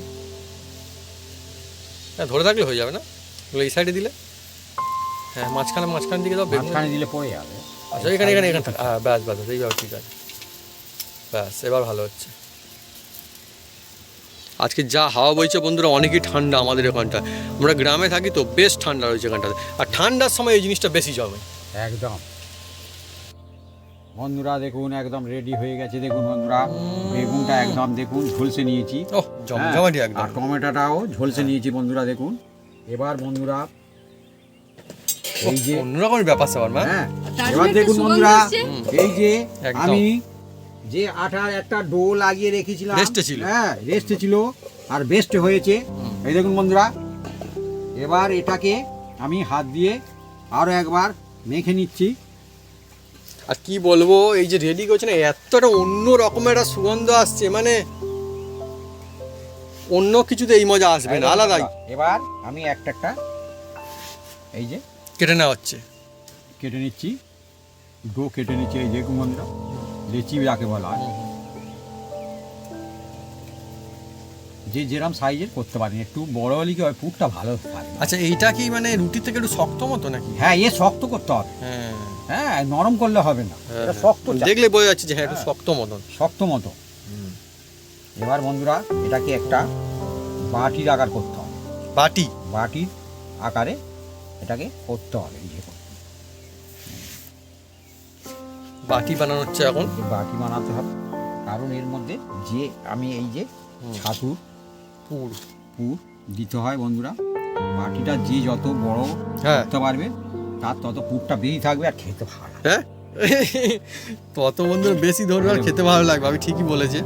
হ্যাঁ, ধরে থাকলে হয়ে যাবে না, এগুলো এই সাইডে দিলে। হ্যাঁ, মাঝখানে মাঝখান দিকে দাও বেগুন। মাঝখানে দিলে পড়ে যাবে। আচ্ছা, এখানে এখানে এখানে থাক। হ্যাঁ, ব্যাস ব্যাস, এইভাবে ঠিক আছে, ব্যাস এবার ভালো হচ্ছে। আজকে যা হাওয়া বইছে বন্ধুরা, অনেকই ঠান্ডা আমাদের এখানটা। আমরা গ্রামে থাকি তো বেশ ঠান্ডা রয়েছে এখানটাতে, আর ঠান্ডার সময় এই জিনিসটা বেশি জমে। একদম বন্ধুরা দেখুন, একদম রেডি হয়ে গেছে। দেখুন বন্ধুরা, বেগুনটা একদম দেখুন ঝলসে নিয়েছি। ওহ, জমজমাটি হ্যাঁ, একদম। আর টমেটোটাও ঝলসে নিয়েছি বন্ধুরা দেখুন। এবার বন্ধুরা এই যে অন্যরকমের ব্যাপার স্যাপার মা। হ্যাঁ, তার এবার জন্য দেখুন একটা বন্ধুরা, সুগন্ধ এসছে। এই যে একদম। আমি যে আটার একটা ডো লাগিয়ে রেখেছিলাম, রেস্টে ছিল। হ্যাঁ রেস্টে ছিল, আর বেস্ট হয়েছে। এই দেখুন বন্ধুরা, এবার এটাকে আমি হাত দিয়ে আরো একবার মেখে নিচ্ছি। আর কি বলবো, এই যে রেডি করছে না, এতটা অন্য রকমের একটা সুগন্ধ আসছে, মানে অন্য কিছুতে এই মজা আসবে না, আলাদাই। এবার আমি একটা একটা এই যে কেটে নেওয়া হচ্ছে। কেটে নিচ্ছি, ডো কেটে নিচ্ছি। এই দেখুন বন্ধুরা, লেচি যাকে বলা হয়, যে যেরকম সাইজের করতে পারেন। একটু বড় হলে কি হয়, পুরটা ভালো থাকে। আচ্ছা, এইটা কি মানে রুটির থেকে একটু শক্ত মতো নাকি? হ্যাঁ, এ শক্ত করতে হবে। হ্যাঁ, হ্যাঁ, নরম করলে হবে না, এটা শক্ত চাই। দেখলে বোঝা যাচ্ছে যে হ্যাঁ একটু শক্ত মতন। শক্ত মতো। এবার বন্ধুরা এটাকে একটা বাটির আকার করতে হবে। বাটি? বাটির আকারে এটাকে করতে হবে। এই যে বাটি বানানো হচ্ছে এখন। বাটি বানাতে হবে, কারণ এর মধ্যে যে আমি এই যে ছাতুর পুর পুর দিতে হয় বন্ধুরা। বাটিটা যে যত বড় হ্যাঁ করতে পারবে, তার তত পুরটা বেশি থাকবে আর খেতে ভালো লাগবে। হ্যাঁ, তত বন্ধু বেশি ধরবে আর খেতে ভালো লাগবে, আমি ঠিকই বলেছে।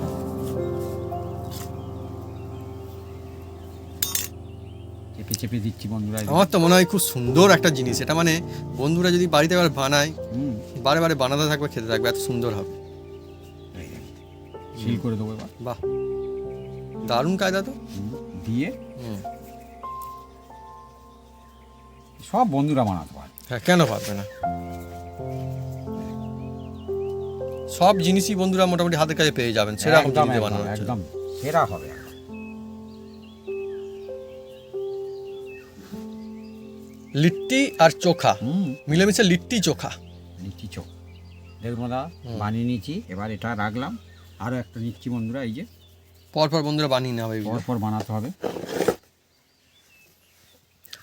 চেপে চেপে দিচ্ছি বন্ধুরা। আমার তো মনে হয় খুব সুন্দর একটা জিনিস এটা, মানে বন্ধুরা যদি বাড়িতে আবার বানায়, হুম, বারে বারে বানাতে থাকবে, খেতে থাকবে, এত সুন্দর হবে। এই দেখুন, সিল করে দেবো এবার। বাহ, দারুণ কায়দা তো। দিয়ে হুম, সব বন্ধুরা বানাতে পারে। হ্যাঁ, কেন পারবে না? সব জিনিসই বন্ধুরা মোটামুটি হাতের কাছে পেয়ে যাবেন, সেরকম একদম জিনিস একদম বানানো হচ্ছে। একদম সেরা হবে একদম। লিট্টি আর চোখা হুম, মিলেমিশে লিট্টি চোখা। নিচ্ছি চোখ। দেখুন দাদা, বানিয়ে নিয়েছি। এবার এটা রাখলাম, আরও একটা নিচ্ছি বন্ধুরা। এই যে পরপর বন্ধুরা বানিয়ে নেওয়া হবে এগুলো। পরপর বানাতে হবে।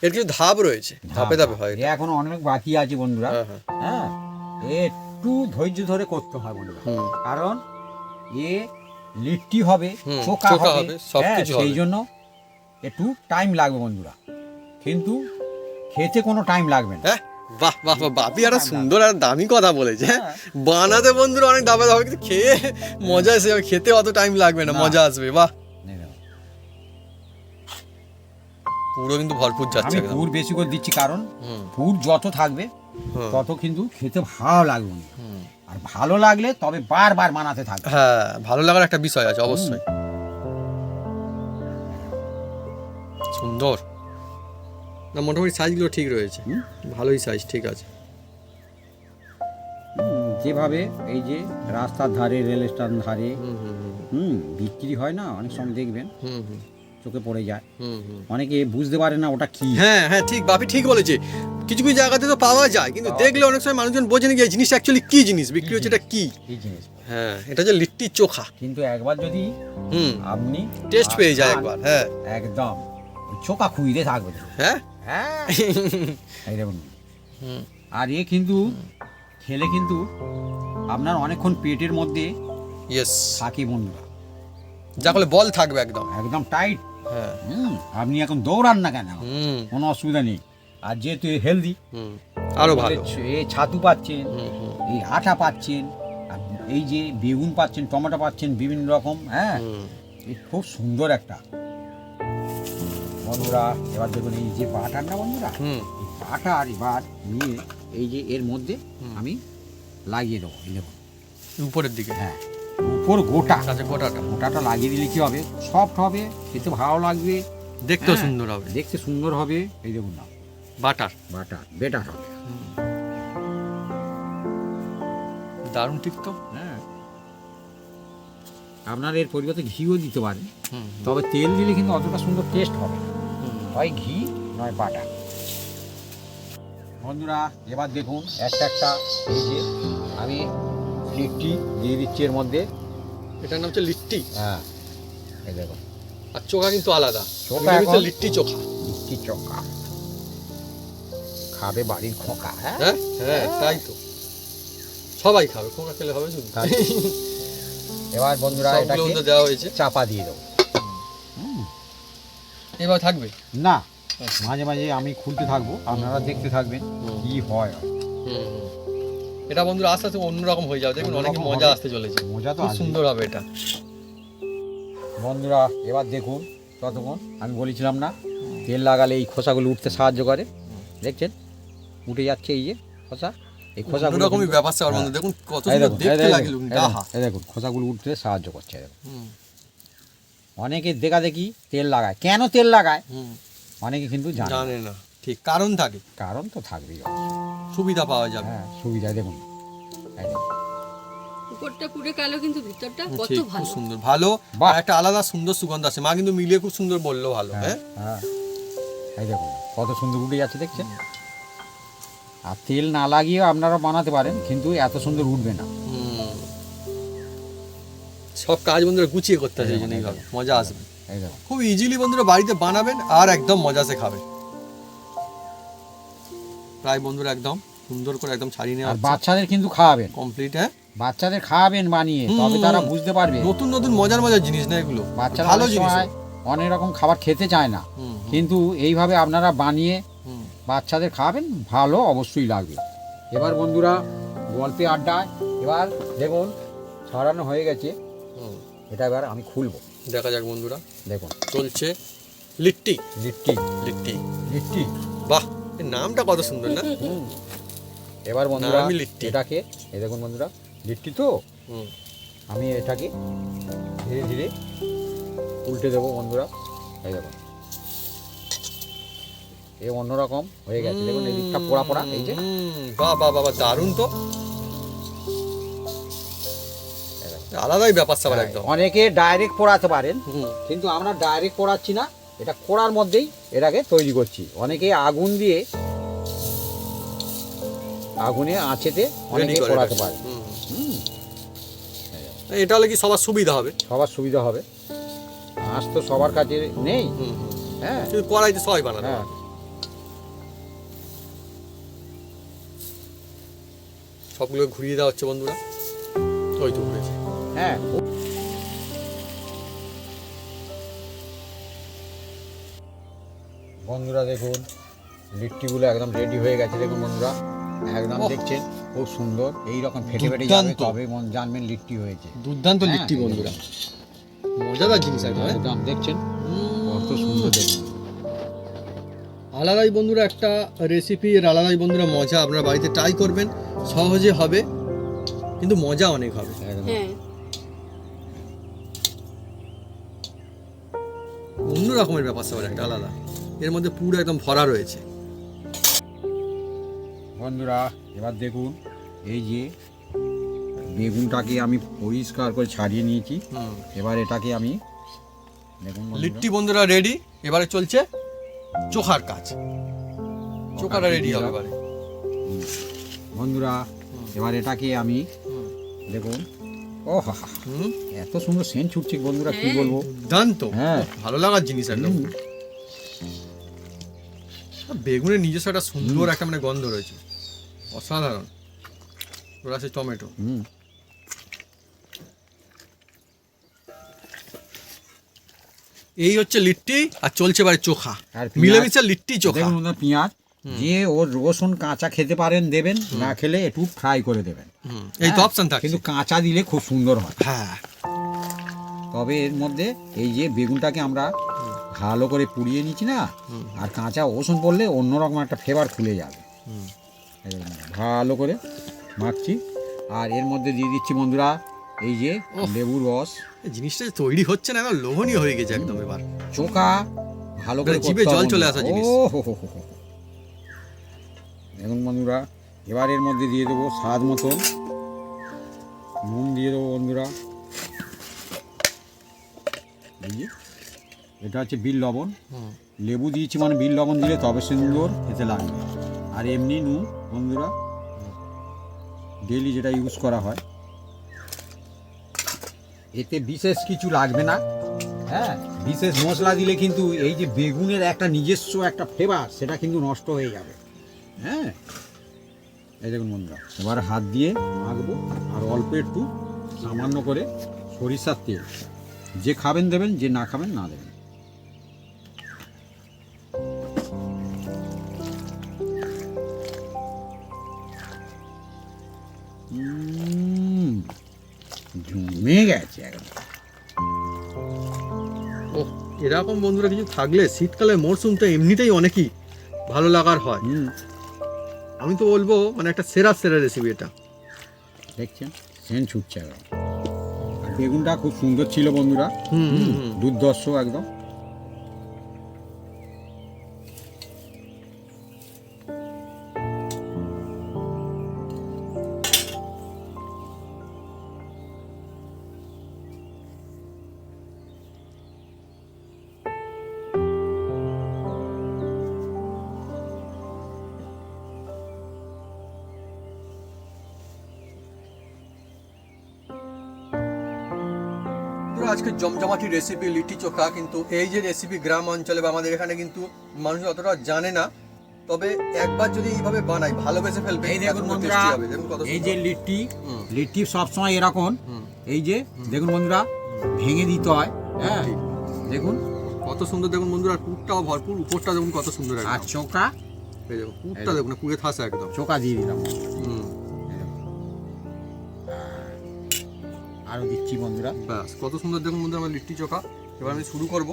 এর কিছু ধাপ রয়েছে, ধাপে ধাপে হয় এ এটা। এখনো অনেক বাকি আছে বন্ধুরা। হ্যাঁ হ্যাঁ। হ্যাঁ, একটু ধৈর্য ধরে করতে হয় বন্ধুরা, হুম, কারণ এ লিট্টি হবে, হুম, চোখা চোখা হবে, হবে, সবকিছু হ্যাঁ, সেই হবে। জন্য একটু টাইম লাগবে বন্ধুরা, কিন্তু খেতে কোনো টাইম লাগবে না। হ্যাঁ, বাহ বাহ বাহ, বাপি একটা সুন্দর আর দামি কথা বলেছে। হ্যাঁ, বানাতে বন্ধুরা অনেক ধাপে ধাপে, কিন্তু খেয়ে মজা এসে যাবে, খেতে অত টাইম লাগবে না, না। মজা আসবে। বাহ, নে, নে। পুরো কিন্তু ভরপুর যাচ্ছে আমি একদম। পুর বেশি করে দিচ্ছি কারণ হুম, পুর যত থাকবে হুম, তত কিন্তু খেতে ভালো লাগবে না। হুম। আর ভালো লাগলে তবে বারবার বানাতে থাকবে। হ্যাঁ, ভালো লাগার একটা বিষয় আছে অবশ্যই। সুন্দর না, মোটামুটি সাইজগুলো ঠিক রয়েছে, হুম। ভালোই সাইজ, ঠিক আছে। যেভাবে এই যে রাস্তার ধারে, রেল স্টেশন ধারে হুম হুম হুম বিক্রি হয় না, অনেক সময় দেখবেন হুম হুম চোখে পড়ে যায়, হুম হুম। অনেকে বুঝতে পারে না ওটা কি। হ্যাঁ হ্যাঁ, ঠিক, বাপি ঠিক বলেছে। কিছু কিছু জায়গাতে তো পাওয়া যায়, কিন্তু দেখলে অনেক সময় মানুষজন বোঝে না যে এই জিনিসটা অ্যাকচুয়ালি কি জিনিস বিক্রি হচ্ছে, এটা কি। এই জিনিস হ্যাঁ, এটা হচ্ছে লিট্টি চোখা। কিন্তু একবার যদি হুম, আপনি টেস্ট পেয়ে যায় খান, একবার। হ্যাঁ একদম ওই চোখা খুঁজতে থাকবে। হ্যাঁ। হ্যাঁ এই দেখুন। হুম, আর এ কিন্তু খেলে কিন্তু আপনার অনেকক্ষণ পেটের মধ্যে ইয়েস, থাকে বন্ধুরা, যা করলে বল থাকবে একদম। একদম টাইট। হ্যাঁ, আপনি এখন দৌড়ান না কেন, হুম কোনো অসুবিধা নেই। আর যেহেতু হেলদি, হুম, আরো ভালো। এই ছাতু পাচ্ছেন, হুম হুম এই আটা পাচ্ছেন, আর এই যে বেগুন পাচ্ছেন, টমেটো পাচ্ছেন, বিভিন্ন রকম। হ্যাঁ, হুম, এই খুব সুন্দর একটা। বন্ধুরা এবার দেখুন এই যে বাটার না বন্ধুরা, হুম, এই বাটার এবার নিয়ে এই যে এর মধ্যে হুম। আমি লাগিয়ে দেবো। এই দেখুন, উপরের দিকে। হ্যাঁ, উপর গোটা আচ্ছা, গোটাটা গোটাটা লাগিয়ে দিলে কি হবে, সফট হবে, খেতে ভালো লাগবে, দেখতেও হ্যাঁ। সুন্দর হবে। দেখতে সুন্দর হবে। এই দেখুন না, বাটার বাটার বেটার হবে। দারুণ, ঠিক তো। হ্যাঁ, আপনার এর পরিবর্তে ঘিও দিতে পারেন, হুম তবে তেল দিলে কিন্তু অতটা সুন্দর টেস্ট হবে না। হুম, হয় ঘি নয় বাটার। বন্ধুরা এবার দেখুন একটা একটা এই যে আমি লিট্টি দিয়ে দিচ্ছি এর মধ্যে। এটার নাম হচ্ছে লিট্টি, হ্যাঁ, এই দেখুন আর চোখা কিন্তু আলাদা। চোখা এটা হচ্ছে এখন- লিট্টি চোখা। লিট্টি চোখা খাবে বাড়ির খোকা। হ্যাঁ, হ্যাঁ হ্যাঁ, তাই তো, সবাই খাবে, খোকা খেলে হবে শুধু। তাই। এবার বন্ধুরা সবগুলো এটাকে মধ্যে দেওয়া হয়েছে। চাপা দিয়ে দেবো। এবার থাকবে। না, মাঝে মাঝে আমি খুলতে থাকবো, আপনারা দেখতে থাকবেন হুম। কি হয়। হুম হুম। এটা বন্ধুরা আস্তে আস্তে অন্যরকম হয়ে যাবে, দেখুন অনেক অন্যরকম মজা হবে। আসতে চলেছে, মজা তো খুব আসবেই। সুন্দর হবে এটা। বন্ধুরা এবার দেখুন, ততক্ষণ আমি বলেছিলাম না তেল লাগালে এই খোসাগুলো উঠতে সাহায্য করে, দেখছেন উঠে যাচ্ছে এই যে খোসা, এই খোসাগুলো অন্যরকমই কিন্তু- ব্যাপার স্যাপার হ্যাঁ। বন্ধু, দেখুন কত এই সুন্দর দেখুন, এই দেখতে দেখুন, লাগলো। এই আহা। দেখুন, এই দেখুন খোসাগুলো উঠতে সাহায্য করছে। এই দেখুন। হুম অনেকে দেখা দেখি তেল লাগায়, কেন তেল লাগায় হুম, অনেকে কিন্তু জানে না। জানে না, ঠিক কারণ থাকে, কারণ তো থাকবেই। সুবিধা পাওয়া যাবে। হ্যাঁ, সুবিধা দেখুন। এই দেখুন। উপরটা পুড়ে কালো কিন্তু ভিতরটা কত ঠিক, খুব ভালো। সুন্দর, ভালো। বাহ। আর একটা আলাদা সুন্দর সুগন্ধ আছে, মা কিন্তু মিলিয়ে খুব সুন্দর বললো, ভালো। হ্যাঁ, হ্যাঁ, হ্যাঁ, এই দেখুন কত সুন্দর উঠে যাচ্ছে, দেখছেন। আর তেল না লাগিয়েও আপনারা বানাতে পারেন, কিন্তু এত সুন্দর উঠবে না। হুম। সব কাজ বন্ধুরা গুছিয়ে করতে হবে, এই জন্য এইভাবে মজা আসবে। এই দেখুন, খুব ইজিলি বন্ধুরা বাড়িতে বানাবেন আর একদম মজাসে খাবেন। প্রায় বন্ধুরা একদম সুন্দর করে একদম ছাড়িয়ে নেওয়া আর বাচ্চাদের কিন্তু খাওয়াবেন, কমপ্লিট। হ্যাঁ, বাচ্চাদের খাওয়াবেন বানিয়ে, হুম, তবে হুম, তারা হুম। বুঝতে পারবে। নতুন নতুন মজার মজার জিনিস না এগুলো, বাচ্চারা ভালো অনেক জিনিস। সময় অনেক রকম খাবার খেতে চায় না, হুম হুম, কিন্তু এইভাবে আপনারা বানিয়ে হুম। বাচ্চাদের খাওয়াবেন, ভালো অবশ্যই লাগবে। এবার বন্ধুরা গল্পে আড্ডায় এবার দেখুন ছড়ানো হয়ে গেছে, হুম। এটা এবার আমি খুলবো। দেখা যাক বন্ধুরা, দেখুন চলছে লিট্টি। লিট্টি, লিট্টি, লিট্টি। বাহ, এর নামটা কত সুন্দর না। এবার বন্ধুরা নামই লিট্টি। এটাকে এই দেখুন বন্ধুরা, লিট্টি তো হুম আমি এটাকে ধীরে ধীরে উল্টে দেবো বন্ধুরা। এই দেখুন এ অন্যরকম হয়ে গেছে, দেখুন এই দিকটা পোড়া পোড়া, এই যে বাহ বাহ বাহ, দারুণ তো, এই দেখুন। আলাদাই ব্যাপার স্যাপার একদম। অনেকে ডাইরেক্ট পোড়াতে পারেন, হুম, কিন্তু আমরা ডাইরেক্ট পোড়াচ্ছি না, এটা কোড়ার মধ্যেই এটাকে তৈরি করছি। অনেকে আগুন দিয়ে আগুনে আঁচেতে রেডি অনেকে করে পোড়াতে রাখি। পারে। হুম। হুম, এটা হলে কি সবার সুবিধা হবে। সবার সুবিধা হবে। আঁচ তো সবার কাছে নেই। হুম হুম, হ্যাঁ, কিন্তু কড়াইতে সবাই বানাবে। হ্যাঁ, সবগুলো ঘুরিয়ে দেওয়া হচ্ছে বন্ধুরা, ওই তো ঘুরেছে। হ্যাঁ। বন্ধুরা দেখুন লিট্টিগুলো একদম রেডি হয়ে গেছে, দেখুন বন্ধুরা একদম ওহ। দেখছেন খুব সুন্দর, এই রকম ফেটে ফেটে যাবে, দুর্দান্ত। তবে জানবেন লিট্টি হয়েছে। দুর্দান্ত হ্যাঁ, লিট্টি এই বন্ধুরা, মজাদার জিনিস একদম। হ্যাঁ? একদম দেখছেন হুম। কত সুন্দর দেখুন। আলাদাই বন্ধুরা একটা রেসিপি, এর আলাদাই বন্ধুরা মজা। আপনারা বাড়িতে ট্রাই করবেন, সহজে হবে কিন্তু মজা অনেক হবে। হ্যাঁ, অন্য রকমের ব্যাপার স্যাপার একটা আলাদা, এর মধ্যে পুরো একদম ভরা রয়েছে। বন্ধুরা এবার দেখুন, এই যে বেগুনটাকে আমি পরিষ্কার করে ছাড়িয়ে নিয়েছি। এবার এটাকে আমি দেখুন বন্ধুরা, লিট্টি বন্ধুরা রেডি। এবারে চলছে চোখার কাজ। চোখাটা রেডি হবে এবারে বন্ধুরা। এবার এটাকে আমি দেখুন, ও হা হা, হুম, এত সুন্দর সেন্ট ছুটছে বন্ধুরা, কি বলবো। দুর্দান্ত, হ্যাঁ। ভালো লাগার জিনিস একদম। হুম। বেগুনের নিজস্ব একটা সুন্দর একটা মানে গন্ধ রয়েছে, অসাধারণ। ওর আছে টমেটো। হুম। এই হচ্ছে লিট্টি, আর চলছে এবারে চোখা। আর পেঁয়াজ- মিলেমিশে লিট্টি চোখা। দেখুন বন্ধুরা, পেঁয়াজ যে ওর রসুন কাঁচা খেতে পারেন দেবেন, না খেলে একটু ফ্রাই করে দেবেন। এই তো হ্যাঁ, অপশন থাকে। কিন্তু কাঁচা দিলে খুব সুন্দর হয়। হ্যাঁ, তবে এর মধ্যে এই যে বেগুনটাকে আমরা ভালো করে পুড়িয়ে নিচ্ছি না, আর কাঁচা রসুন পড়লে অন্যরকম একটা ফ্লেভার খুলে যাবে। এই দেখুন, ভালো করে মাখছি। আর এর মধ্যে দিয়ে দিচ্ছি বন্ধুরা এই যে লেবুর রস। এই জিনিসটা যে তৈরি হচ্ছে না, একদম লোভনীয় হয়ে গেছে একদম। এবার চোখা ভালো করে জিভে করতে হবে জল চলে বন্ধুরা। আসা জিনিস। ও হো হো হো হো। দেখুন বন্ধুরা, এবার এর মধ্যে দিয়ে দেবো স্বাদ মতন নুন দিয়ে দেবো বন্ধুরা। এই যে এটা হচ্ছে বিল লবণ। লেবু দিয়েছি মানে বিল লবণ দিলে তবে সুন্দর খেতে লাগবে। আর এমনি নুন বন্ধুরা, ডেইলি যেটা ইউজ করা হয়। এতে বিশেষ কিছু লাগবে না। হ্যাঁ, বিশেষ মশলা দিলে কিন্তু এই যে বেগুনের একটা নিজস্ব একটা ফ্লেভার, সেটা কিন্তু নষ্ট হয়ে যাবে। হ্যাঁ, এই দেখুন বন্ধুরা, এবার হাত দিয়ে মাখবো। আর অল্প একটু সামান্য করে সরিষার তেল, যে খাবেন দেবেন, যে না খাবেন না দেবেন। জমে গেছে একদম। ও, এরকম বন্ধুরা কিছু থাকলে শীতকালে মরশুমটা এমনিতেই অনেকই ভালো লাগার হয়। আমি তো বলবো মানে একটা সেরা সেরা রেসিপি এটা। দেখছেন সেন্ট ছুটছে একদম। আর বেগুনটা খুব সুন্দর ছিল বন্ধুরা, দুর্ধর্ষ একদম। পুরো আজকে জমজমাটি রেসিপি লিট্টি চোখা। কিন্তু এই যে রেসিপি গ্রাম অঞ্চলে বা আমাদের এখানে কিন্তু মানুষ অতটা জানে না। তবে একবার যদি এইভাবে বানাই, ভালোবেসে ফেলবে। এই দেখুন বন্ধুরা, এই যে লিট্টি, লিট্টি সবসময় এরকম। এই যে দেখুন বন্ধুরা, ভেঙে দিতে হয়। হ্যাঁ, দেখুন কত সুন্দর। দেখুন বন্ধুরা, পুরটাও ভরপুর, উপরটা দেখুন কত সুন্দর। আর চোখা, এই দেখুন পুরটা দেখুন, পুড়ে থাসা একদম। চোখা দিয়ে দিলাম। হুম, আরো দিচ্ছি বন্ধুরা। ব্যাস কত সুন্দর দেখুন বন্ধুরা আমার লিট্টি চোখা। এবার আমি শুরু করব।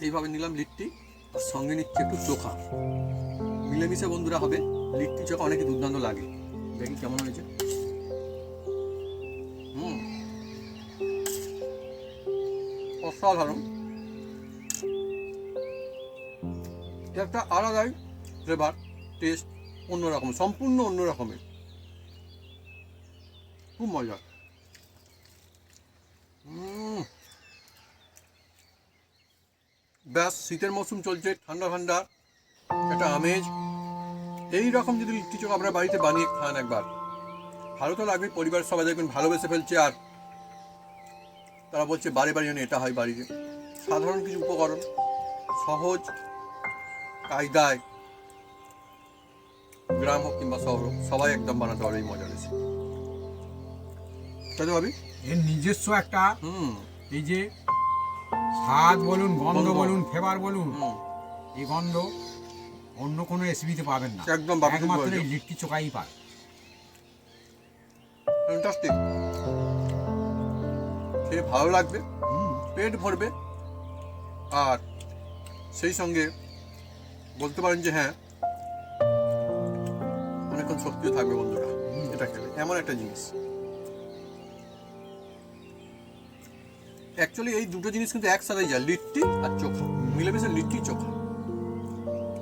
এইভাবে নিলাম লিট্টি, আর সঙ্গে নিচ্ছি একটু চোখা। মিলেমিশে বন্ধুরা হবে লিট্টি চোখা, অনেকে দুর্দান্ত লাগে। দেখি কেমন হয়েছে। অসাধারণ। এটা একটা আলাদাই ফ্লেভার, টেস্ট অন্যরকম, সম্পূর্ণ অন্য রকমের, খুব মজা। ব্যাস, শীতের মৌসুম চলছে, ঠান্ডা ঠান্ডা একটা আমেজ। এই রকম যদি লিট্টি চোখা আপনারা বাড়িতে বানিয়ে খান একবার, ভালো তো লাগবে। পরিবারের সবাই দেখবেন ভালোবেসে ফেলছে, আর তারা বলছে বারে বারে এটা হয় বাড়িতে। সাধারণ কিছু উপকরণ, সহজ কায়দায়, গ্রাম হোক কিংবা শহর হোক, সবাই একদম বানাতে পারবে এই মজা রেসিপি। তাই তো ভাবি? এর নিজস্ব একটা হুম, এই যে স্বাদ বলুন, গন্ধ গন্ধ। বলুন, ফ্লেভার বলুন, হুম, এই গন্ধ অন্য কোনো রেসিপিতে পাবেন না। একদম বাকি একমাত্র বলছো। এই লিট্টি চোখাই পায়। ফ্যান্টাস্টিক। খেয়ে ভালো লাগবে, পেট ভরবে, আর সেই সঙ্গে বলতে পারেন যে হ্যাঁ অনেকক্ষণ শক্তিও থাকবে বন্ধুরা এটা খেলে। এমন একটা জিনিস, অ্যাকচুয়ালি এই দুটো জিনিস কিন্তু একসাথে যায়, লিট্টি আর চোখা, মিলেমিশে লিট্টি চোখা।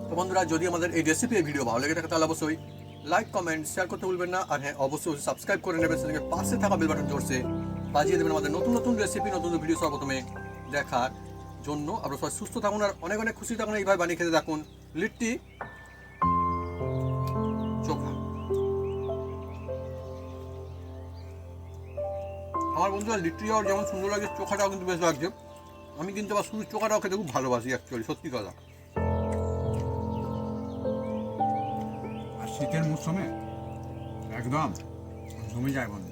তো বন্ধুরা, যদি আমাদের এই রেসিপি এই ভিডিও ভালো লেগে থাকে তাহলে অবশ্যই লাইক কমেন্ট শেয়ার করতে ভুলবেন না, আর হ্যাঁ অবশ্যই সাবস্ক্রাইব করে নেবেন, সেটাকে পাশে থাকা বেল বাটন জোরসে বাজিয়ে দেবেন আমাদের নতুন নতুন রেসিপি, নতুন নতুন ভিডিও সর্বপ্রথমে দেখার জন্য। আপনারা সবাই সুস্থ থাকুন আর অনেক অনেক খুশি থাকুন, এইভাবে বানিয়ে খেতে থাকুন লিট্টি চোখা। আমার বন্ধুরা লিট্টিটাও যেমন সুন্দর লাগে, চোখাটাও কিন্তু বেশ লাগছে। আমি কিন্তু আবার শুধু চোখাটাও খেতে খুব ভালোবাসি অ্যাকচুয়ালি, সত্যি কথা। আর শীতের মৌসুমে একদম জমে যায় বন্ধু।